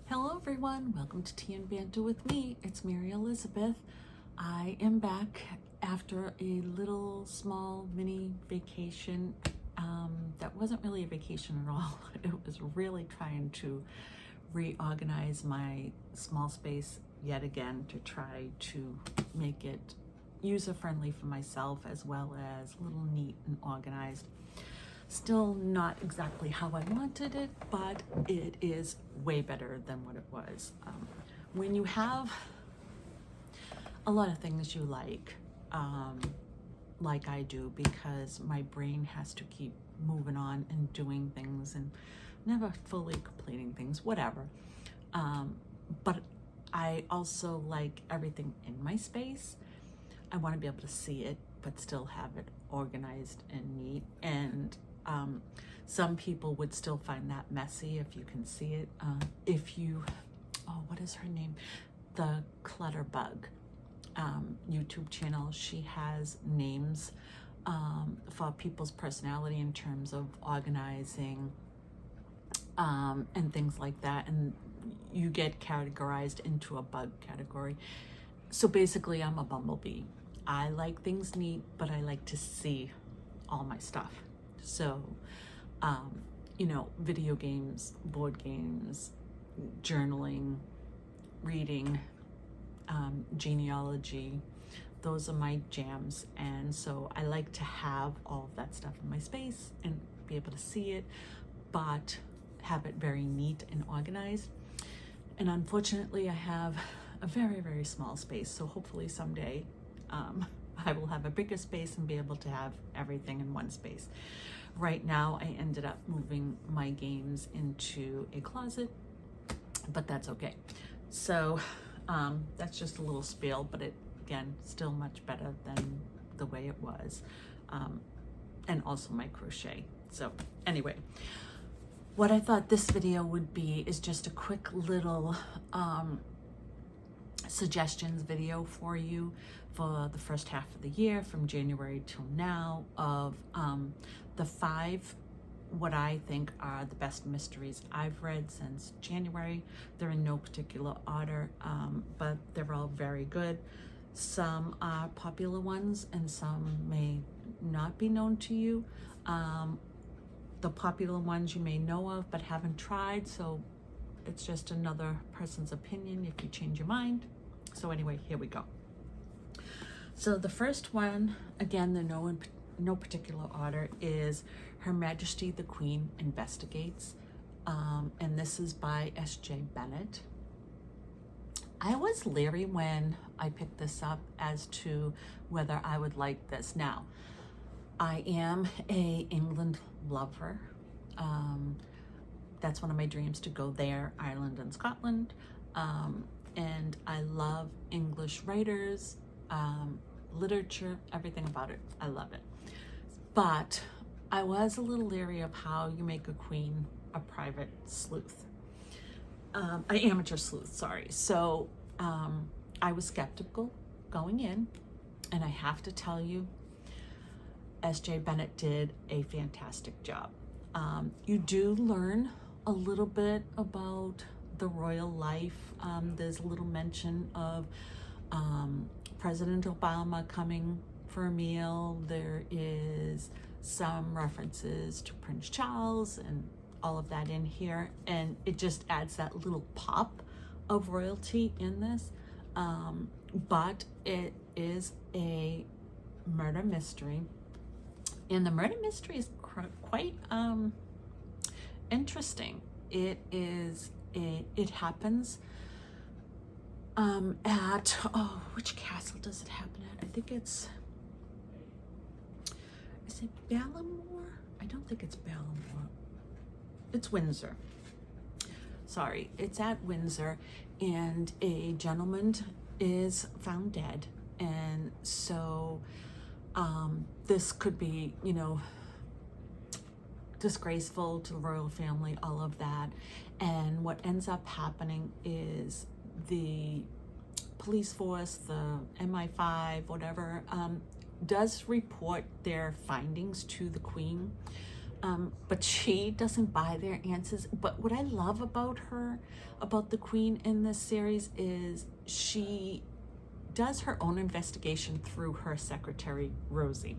Hello everyone, welcome to Tea and Banter with me. It's Mary Elizabeth. I am back after a little small mini vacation. That wasn't really a vacation at all. It was really trying to reorganize my small space yet again to try to make it user-friendly for myself as well as a little neat and organized. Still not exactly how I wanted it, but it is way better than what it was. When you have a lot of things you like I do, because my brain has to keep moving on and doing things and never fully completing things, whatever. But I also like everything in my space. I want to be able to see it, but still have it organized and neat. And some people would still find that messy if you can see it. What is her name? The Clutterbug YouTube channel. She has names for people's personality in terms of organizing and things like that. And you get categorized into a bug category. So basically, I'm a bumblebee. I like things neat, but I like to see all my stuff. So, video games, board games, journaling, reading, genealogy, those are my jams. And so I like to have all of that stuff in my space and be able to see it, but have it very neat and organized. And unfortunately, I have a very, very small space. So hopefully someday I will have a bigger space and be able to have everything in one space. Right now, I ended up moving my games into a closet, but that's okay. So that's just a little spiel, but it, again, still much better than the way it was. And also my crochet. So anyway, what I thought this video would be is just a quick little suggestions video for you for the first half of the year, from January till now, of the 5 what I think are the best mysteries I've read since January. They're in no particular order, but they're all very good. Some are popular ones and some may not be known to you. The popular ones you may know of but haven't tried, so it's just another person's opinion if you change your mind. So anyway, here we go. So the first one, again, they're no particular order, is Her Majesty the Queen Investigates. And this is by S.J. Bennett. I was leery when I picked this up as to whether I would like this. Now, I am a England lover. That's one of my dreams, to go there, Ireland and Scotland. And I love English writers, literature, everything about it. I love it. But I was a little leery of how you make a queen a private sleuth, an amateur sleuth, sorry. So I was skeptical going in, and I have to tell you, S.J. Bennett did a fantastic job. You do learn a little bit about the royal life. There's a little mention of President Obama coming for a meal. There is some references to Prince Charles and all of that in here, and it just adds that little pop of royalty in this. But it is a murder mystery, and the murder mystery is quite interesting. It happens at, which castle does it happen at? I think is it Ballamore? I don't think it's Ballamore. It's Windsor. Sorry, it's at Windsor, and a gentleman is found dead. And so this could be, disgraceful to the royal family, all of that. And what ends up happening is the police force, the MI5, whatever, does report their findings to the Queen, but she doesn't buy their answers. But what I love about her, about the Queen in this series, is she does her own investigation through her secretary, Rosie.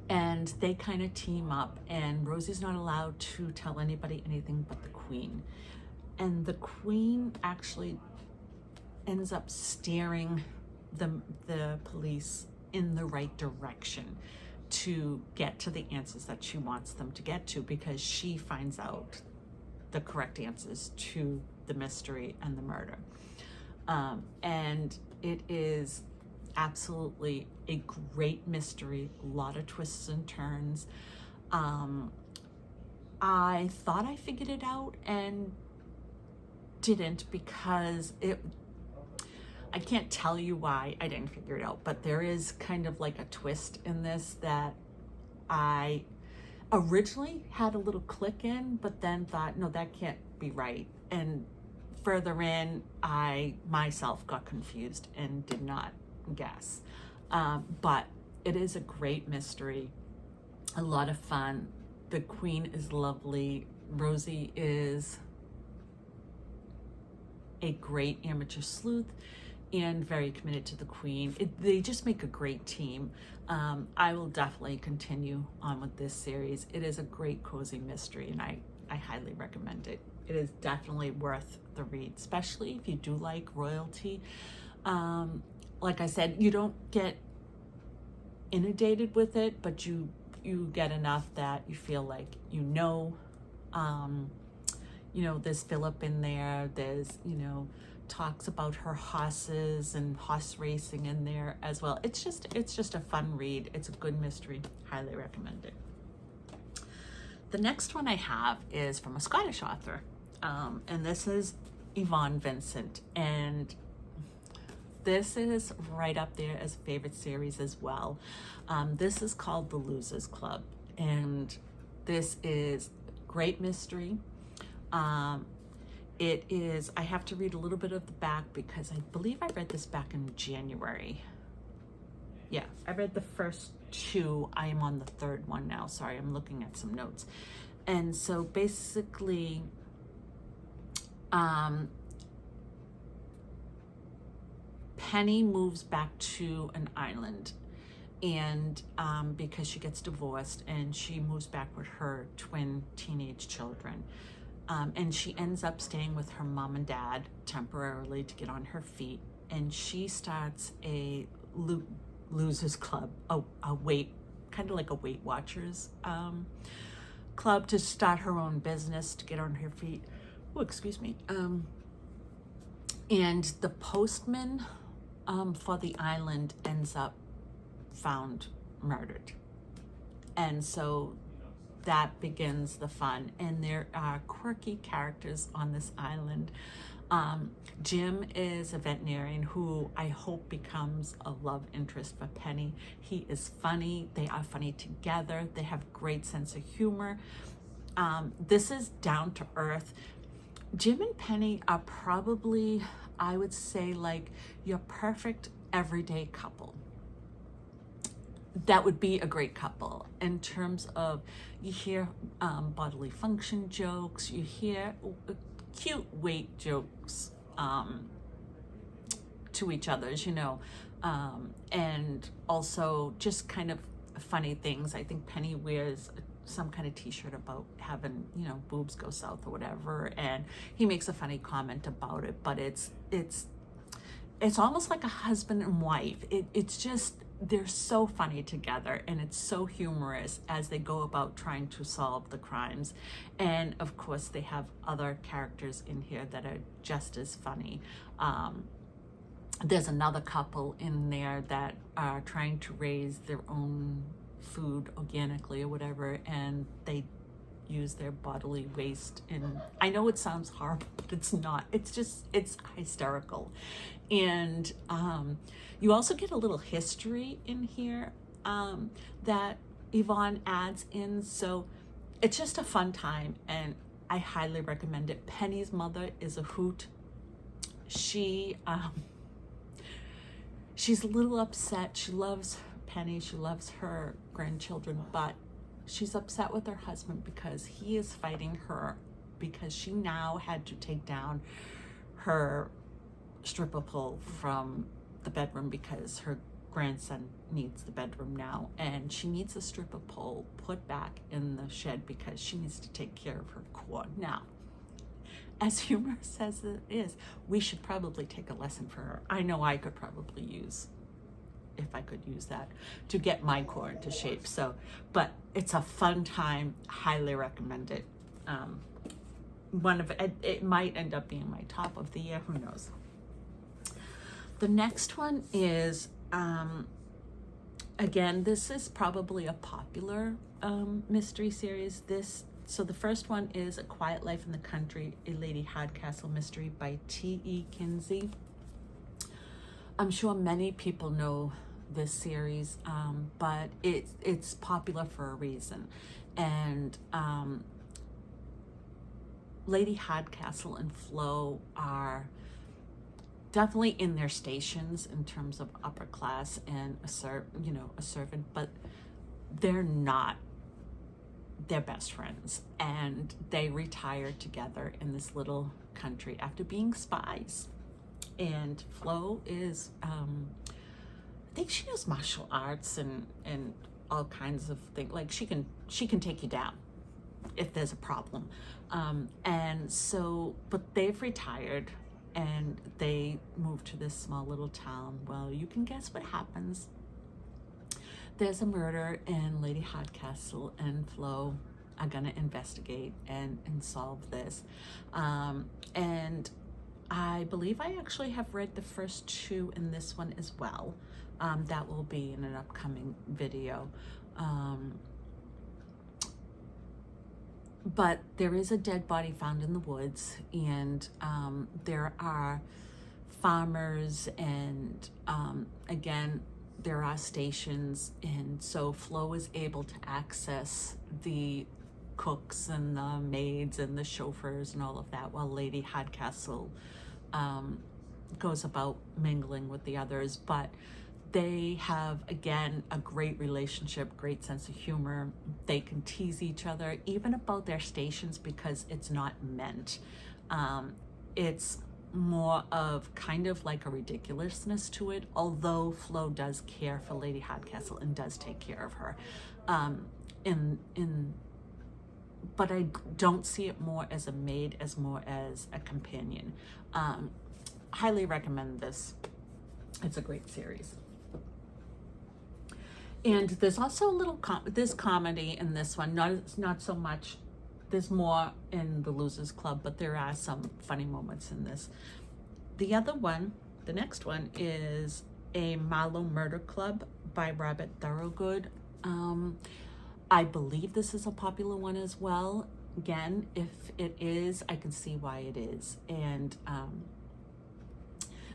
And they kind of team up, and Rosie's not allowed to tell anybody anything but the Queen. And the Queen actually ends up steering the police in the right direction to get to the answers that she wants them to get to, because she finds out the correct answers to the mystery and the murder. And it is absolutely a great mystery, a lot of twists and turns. I thought I figured it out and didn't, because I can't tell you why I didn't figure it out, but there is kind of like a twist in this that I originally had a little click in, but then thought, no, that can't be right. And further in, I myself got confused and did not guess. But it is a great mystery, a lot of fun. The Queen is lovely. Rosie is a great amateur sleuth and very committed to the Queen. They just make a great team. I will definitely continue on with this series. It is a great cozy mystery, and I highly recommend it. It is definitely worth the read, especially if you do like royalty. Like I said, you don't get inundated with it, but you get enough that you feel like there's Philip in there, there's talks about her horses and horse racing in there as well. It's just a fun read. It's a good mystery. Highly recommend it. The next one I have is from a Scottish author, and this is Yvonne Vincent, and this is right up there as a favorite series as well. This is called The Losers Club, and this is great mystery. It is, I have to read a little bit of the back because I believe I read this back in January. Yeah, I read the first two. I am on the third one now. Sorry, I'm looking at some notes. And so basically, Penny moves back to an island, and because she gets divorced, and she moves back with her twin teenage children. And she ends up staying with her mom and dad temporarily to get on her feet. And she starts a losers club, kind of like a Weight Watchers club, to start her own business to get on her feet. Oh, excuse me. And the postman for the island ends up found murdered. And so that begins the fun, and there are quirky characters on this island. Jim is a veterinarian who I hope becomes a love interest for Penny. He is funny. They are funny together. They have great sense of humor. This is down to earth. Jim and Penny are probably, I would say, like your perfect everyday couple. That would be a great couple in terms of, you hear bodily function jokes, you hear cute weight jokes to each other's, and also just kind of funny things. I think Penny wears some kind of t-shirt about having, boobs go south or whatever, and he makes a funny comment about it, but it's almost like a husband and wife. It's just, they're so funny together, and it's so humorous as they go about trying to solve the crimes. And of course, they have other characters in here that are just as funny. There's another couple in there that are trying to raise their own food organically or whatever, and they use their bodily waste. And I know it sounds horrible, but it's not. It's hysterical. And you also get a little history in here that Yvonne adds in. So it's just a fun time, and I highly recommend it. Penny's mother is a hoot. She's a little upset. She loves Penny. She loves her grandchildren, but she's upset with her husband because he is fighting her because she now had to take down her stripper pole from the bedroom because her grandson needs the bedroom now, and she needs a stripper pole put back in the shed because she needs to take care of her corn. Now, as humorous as it is, we should probably take a lesson for her. I know I could probably use, if I could use that, to get my core into shape. So, but it's a fun time. Highly recommend it. One of it might end up being my top of the year. Who knows? The next one is, again, this is probably a popular mystery series. So the first one is A Quiet Life in the Country, a Lady Hardcastle mystery by T.E. Kinsey. I'm sure many people know this series, but it's popular for a reason. And Lady Hardcastle and Flo are definitely in their stations in terms of upper class and a servant, but they're not their best friends, and they retired together in this little country after being spies. And Flo is, I think she knows martial arts and all kinds of things. Like she can take you down if there's a problem. And so, but they've retired and they moved to this small little town. Well, you can guess what happens. There's a murder, and Lady Hardcastle and Flo are gonna investigate and solve this. And I believe I actually have read the first two in this one as well. That will be in an upcoming video. But there is a dead body found in the woods, and there are farmers, and again, there are stations, and so Flo is able to access the cooks and the maids and the chauffeurs and all of that, while Lady Hardcastle goes about mingling with the others. But they have, again, a great relationship, great sense of humor. They can tease each other, even about their stations, because it's not meant. It's more of kind of like a ridiculousness to it, although Flo does care for Lady Hardcastle and does take care of her. But I don't see it more as a maid, as more as a companion. Highly recommend this. It's a great series. And there's also a little there's comedy in this one, not so much. There's more in The Losers Club, but there are some funny moments in this. The other one, the next one, is A Marlowe Murder Club by Robert Thorogood. I believe this is a popular one as well. Again, if it is, I can see why it is. And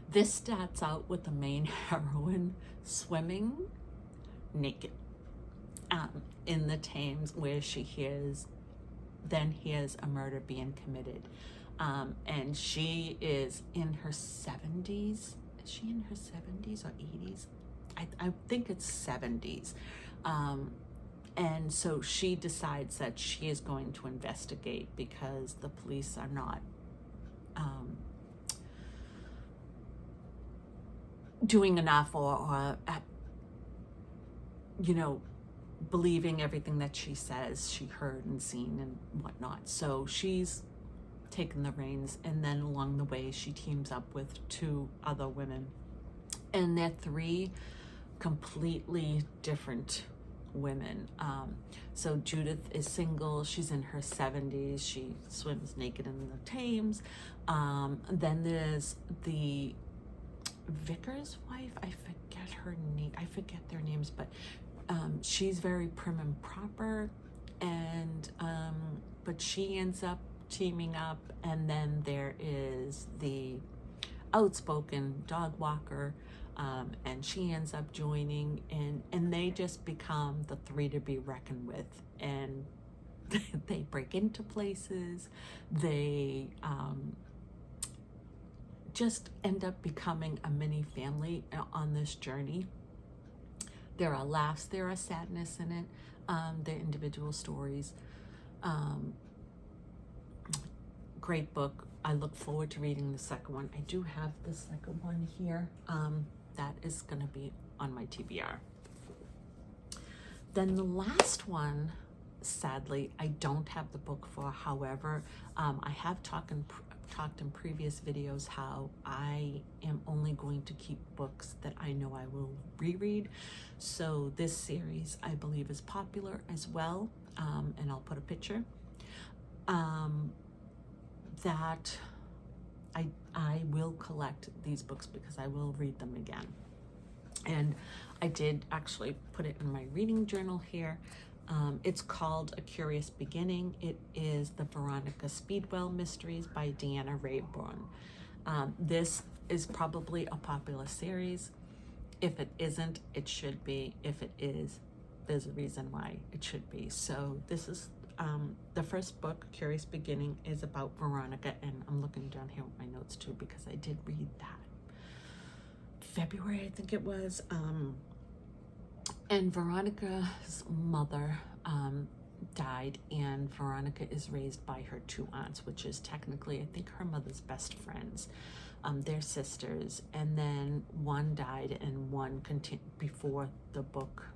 this starts out with the main heroine swimming naked in the Thames, where she hears a murder being committed. And she is in her 70s. Is she in her 70s or 80s? I think it's 70s. And so she decides that she is going to investigate because the police are not doing enough or believing everything that she says she heard and seen and whatnot. So she's taken the reins, and then along the way she teams up with two other women, and they're three completely different women. So Judith is single, she's in her 70s, she swims naked in the Thames. Then there's the vicar's wife, I forget their names, but she's very prim and proper, and but she ends up teaming up. And then there is the outspoken dog walker, and she ends up joining, and they just become the three to be reckoned with. And they break into places, they just end up becoming a mini family on this journey. There are laughs, there are sadness in it. They're individual stories. Great book. I look forward to reading the second one. I do have the second one here. That is going to be on my TBR. Then the last one, sadly, I don't have the book for. However, I have talked in previous videos how I am only going to keep books that I know I will reread. So this series, I believe, is popular as well, and I'll put a picture. That I will collect these books because I will read them again. And I did actually put it in my reading journal here. It's called A Curious Beginning. It is the Veronica Speedwell Mysteries by Deanna Raybourn. This is probably a popular series. If it isn't, it should be. If it is, there's a reason why it should be. So this is the first book, Curious Beginning, is about Veronica, and I'm looking down here with my notes too because I did read that February, I think it was. And Veronica's mother died, and Veronica is raised by her two aunts, which is technically, I think, her mother's best friends. They're sisters, and then one died and one continued before the book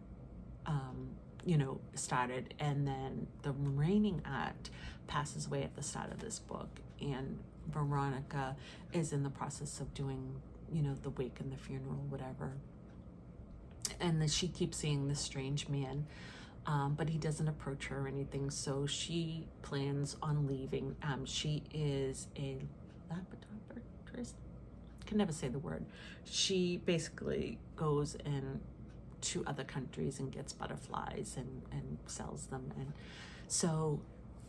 started, and then the reigning aunt passes away at the start of this book, and Veronica is in the process of doing, the wake and the funeral, whatever. And then she keeps seeing this strange man, but he doesn't approach her or anything, so she plans on leaving. She is a lepidopterist. Can never say the word. She basically goes to other countries and gets butterflies and sells them, and so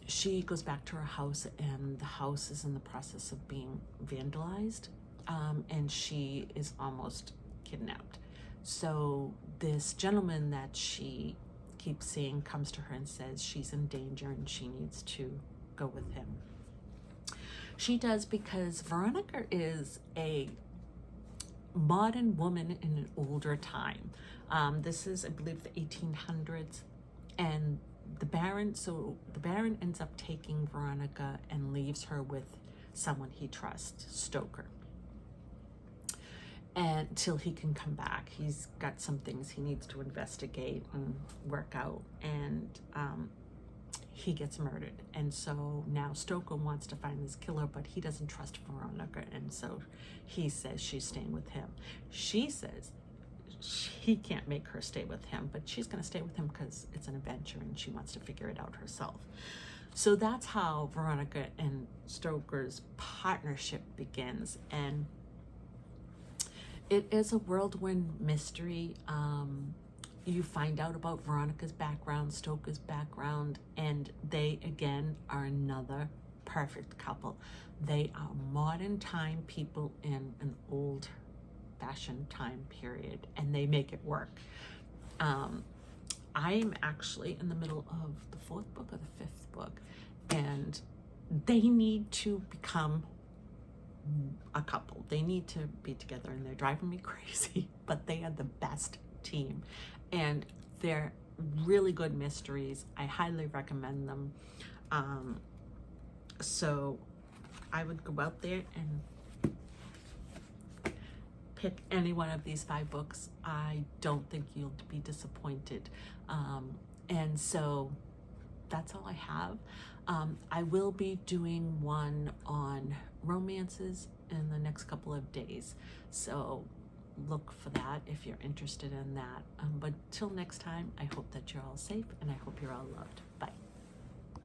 she goes back to her house, and the house is in the process of being vandalized, and she is almost kidnapped. So this gentleman that she keeps seeing comes to her and says she's in danger and she needs to go with him. She does, because Veronica is a modern woman in an older time. This is, I believe, the 1800s, and the Baron ends up taking Veronica and leaves her with someone he trusts, Stoker, until he can come back. He's got some things he needs to investigate and work out, and he gets murdered. And so now Stoker wants to find this killer, but he doesn't trust Veronica, and so he says she's staying with him. She says he can't make her stay with him, but she's going to stay with him because it's an adventure and she wants to figure it out herself. So that's how Veronica and Stoker's partnership begins, and it is a whirlwind mystery. You find out about Veronica's background, Stoker's background, and they again are another perfect couple. They are modern time people in an old fashioned time period, and they make it work. I'm actually in the middle of the fourth book or the fifth book, and they need to become a couple. They need to be together, and they're driving me crazy, but they are the best team, and they're really good mysteries. I highly recommend them. So I would go out there and pick any one of these 5 books. I don't think you'll be disappointed. And so that's all I have. I will be doing one on romances in the next couple of days, so look for that if you're interested in that. But till next time, I hope that you're all safe, and I hope you're all loved. Bye.